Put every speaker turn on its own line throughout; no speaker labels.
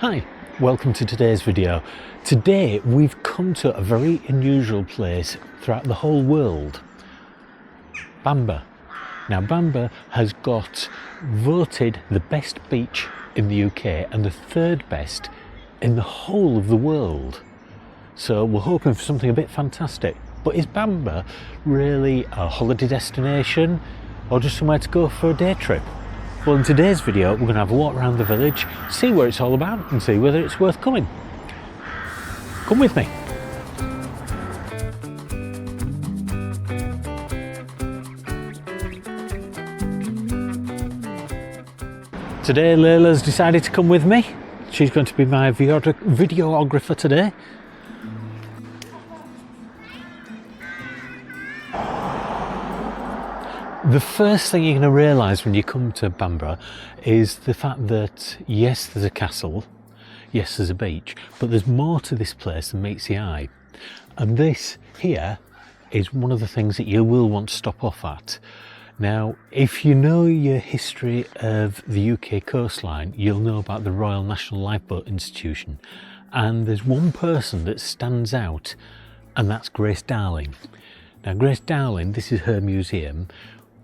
Hi, welcome to today's video. Today we've come to a very unusual place throughout the whole world, Bamburgh. Now Bamburgh has got voted the best beach in the UK and the third best in the whole of the world. So we're hoping for something a bit fantastic. But is Bamburgh really a holiday destination or just somewhere to go for a day trip? Well, in today's video we're going to have a walk around the village, see what it's all about and see whether it's worth coming. Come with me. Today Layla's decided to come with me. She's going to be my videographer today. The first thing you're going to realise when you come to Bamburgh is the fact that yes, there's a castle, yes, there's a beach, but there's more to this place than meets the eye. And this here is one of the things that you will want to stop off at. Now, if you know your history of the UK coastline, you'll know about the Royal National Lifeboat Institution. And there's one person that stands out, and that's Grace Darling. Now, Grace Darling, this is her museum,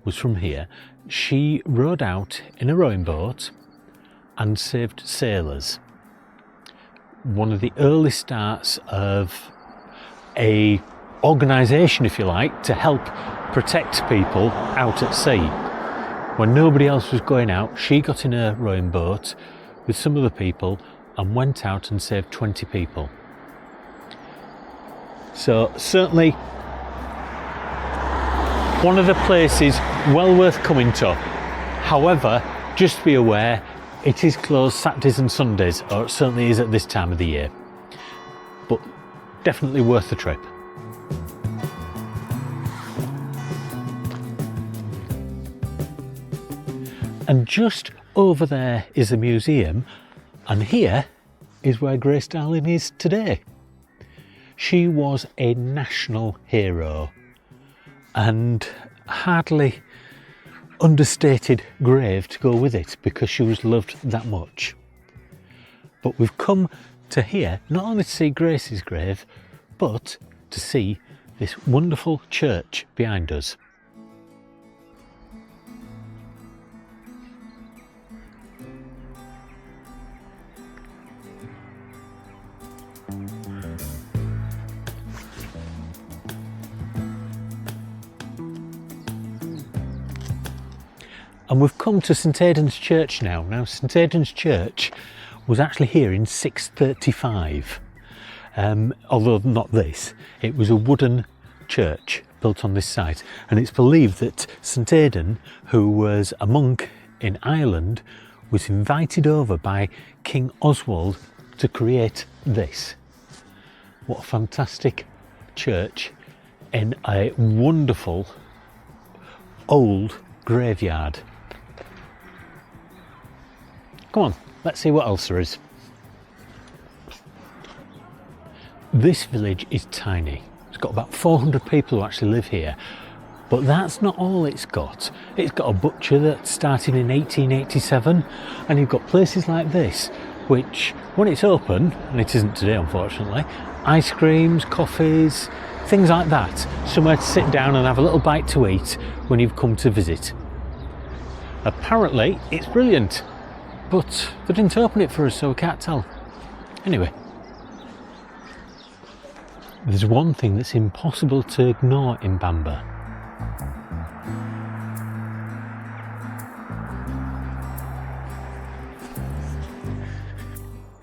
was from here. She rowed out in a rowing boat and saved sailors. One of the early starts of a organisation, if you like, to help protect people out at sea. When nobody else was going out, she got in a rowing boat with some other people and went out and saved 20 people. So certainly one of the places well worth coming to. However, just be aware it is closed Saturdays and Sundays, or it certainly is at this time of the year. But definitely worth the trip. And just over there is a museum, and here is where Grace Darling is today. She was a national hero, and hardly understated grave to go with it because she was loved that much. But we've come to here not only to see Grace's grave, but to see this wonderful church behind us. And we've come to St Aidan's Church now. Now, St Aidan's Church was actually here in 635. Although not this, it was a wooden church built on this site. And it's believed that St Aidan, who was a monk in Ireland, was invited over by King Oswald to create this. What a fantastic church in a wonderful old graveyard. Come on, let's see what else there is. This village is tiny. It's got about 400 people who actually live here, but that's not all it's got. It's got a butcher that started in 1887, and you've got places like this, which when it's open, and it isn't today unfortunately, ice creams, coffees, things like that. Somewhere to sit down and have a little bite to eat when you've come to visit. Apparently it's brilliant, but they didn't open it for us, so we can't tell. Anyway, there's one thing that's impossible to ignore in Bamburgh.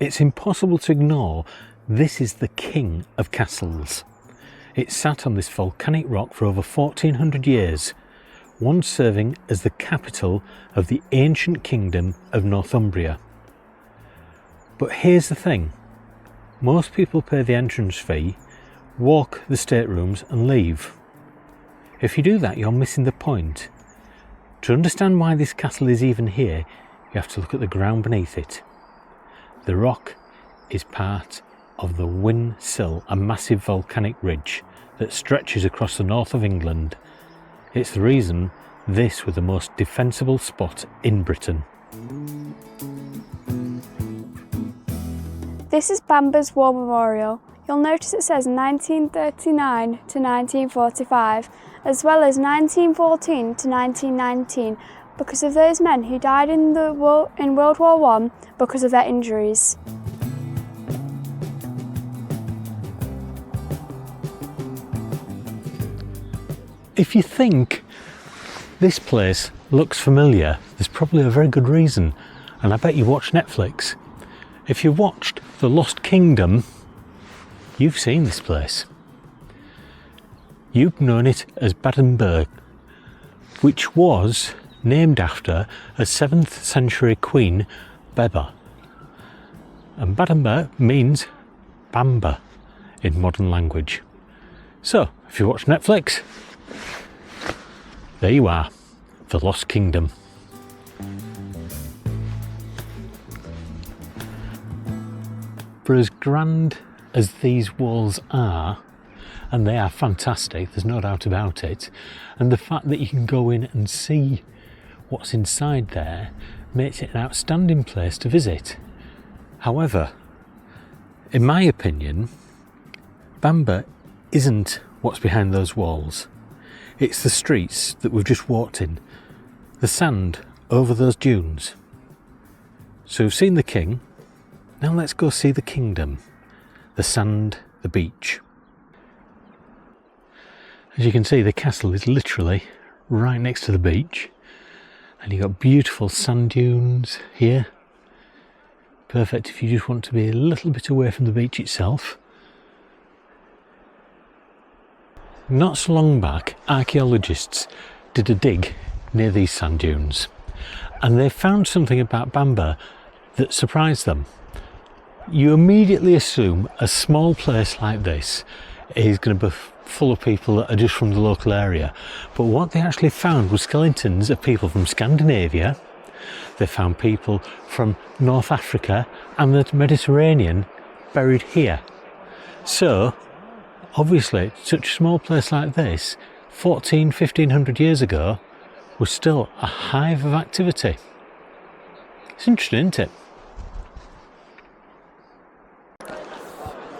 It's impossible to ignore this is the king of castles. It sat on this volcanic rock for over 1400 years, once serving as the capital of the ancient kingdom of Northumbria. But here's the thing, most people pay the entrance fee, walk the staterooms and leave. If you do that, you're missing the point. To understand why this castle is even here, you have to look at the ground beneath it. The rock is part of the Wyndenwell, a massive volcanic ridge that stretches across the north of England. It's the reason this was the most defensible spot in Britain.
This is Bamburgh War Memorial. You'll notice it says 1939 to 1945, as well as 1914 to 1919, because of those men who died in World War I because of their injuries.
If you think this place looks familiar, there's probably a very good reason, and I bet you watch Netflix. If you watched The Lost Kingdom, you've seen this place. You've known it as Bebbanburg, which was named after a 7th century queen, Bebba. And Bebbanburg means Bamburgh in modern language. So, if you watch Netflix, there you are, The Lost Kingdom. For as grand as these walls are, and they are fantastic, there's no doubt about it, and the fact that you can go in and see what's inside there makes it an outstanding place to visit. However, in my opinion, Bamburgh isn't what's behind those walls. It's the streets that we've just walked in, the sand over those dunes. So we've seen the king, now let's go see the kingdom, the sand, the beach. As you can see, the castle is literally right next to the beach, and you've got beautiful sand dunes here. Perfect if you just want to be a little bit away from the beach itself. Not so long back, archaeologists did a dig near these sand dunes, and they found something about Bamburgh that surprised them. You immediately assume a small place like this is going to be full of people that are just from the local area, but what they actually found was skeletons of people from Scandinavia. They found people from North Africa and the Mediterranean buried here. So obviously, such a small place like this, 1500 years ago, was still a hive of activity. It's interesting, isn't it?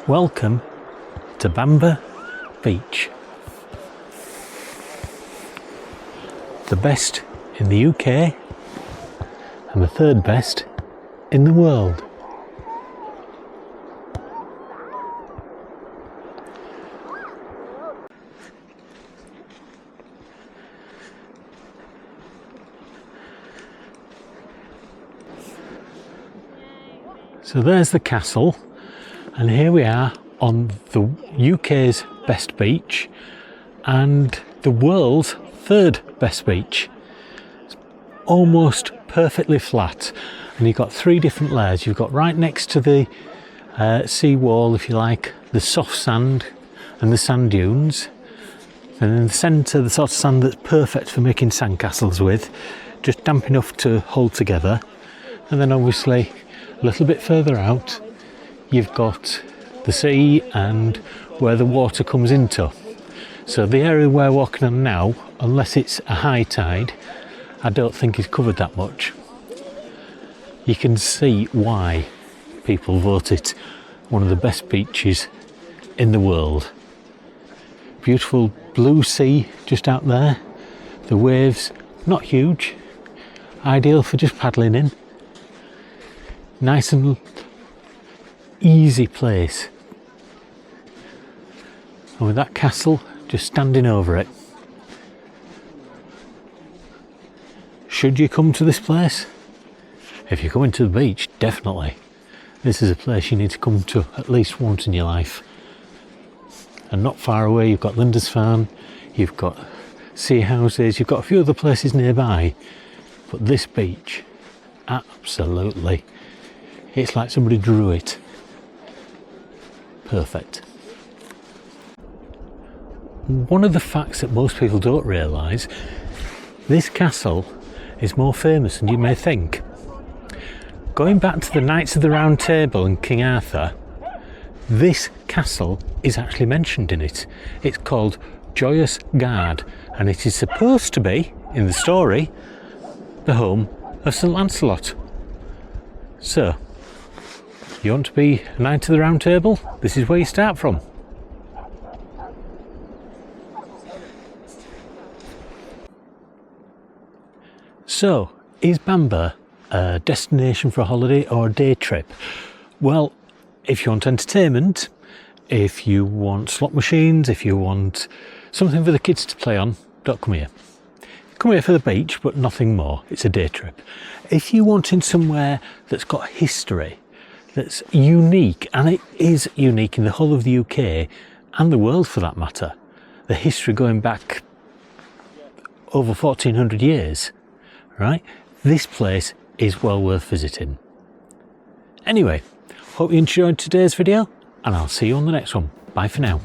Welcome to Bamburgh Beach. The best in the UK and the third best in the world. So there's the castle, and here we are on the UK's best beach and the world's third best beach. It's almost perfectly flat, and you've got 3 different layers. You've got right next to the sea wall, if you like, the soft sand and the sand dunes, and in the centre the sort of sand that's perfect for making sandcastles with, just damp enough to hold together. And then obviously a little bit further out you've got the sea and where the water comes into. So the area we're walking on now, unless it's a high tide, I don't think is covered that much. You can see why people vote it one of the best beaches in the world. Beautiful blue sea just out there, the waves not huge, ideal for just paddling in. Nice and easy place, and with that castle just standing over it. Should you come to this place? If you're coming to the beach, definitely. This is a place you need to come to at least once in your life. And not far away you've got Lindisfarne, you've got sea houses, you've got a few other places nearby, but this beach, absolutely, it's like somebody drew it. Perfect. One of the facts that most people don't realise, this castle is more famous than you may think. Going back to the Knights of the Round Table and King Arthur, this castle is actually mentioned in it. It's called Joyous Gard, and it is supposed to be, in the story, the home of St Lancelot. So, You want to be a Knight of the Round Table? This is where you start from. So, is Bamburgh a destination for a holiday or a day trip? Well, if you want entertainment, if you want slot machines, if you want something for the kids to play on, don't come here. Come here for the beach, but nothing more. It's a day trip. If you're wanting somewhere that's got history, that's unique, and it is unique in the whole of the UK and the world for that matter, the history going back over 1400 years, right? This place is well worth visiting. Anyway, hope you enjoyed today's video, and I'll see you on the next one. Bye for now.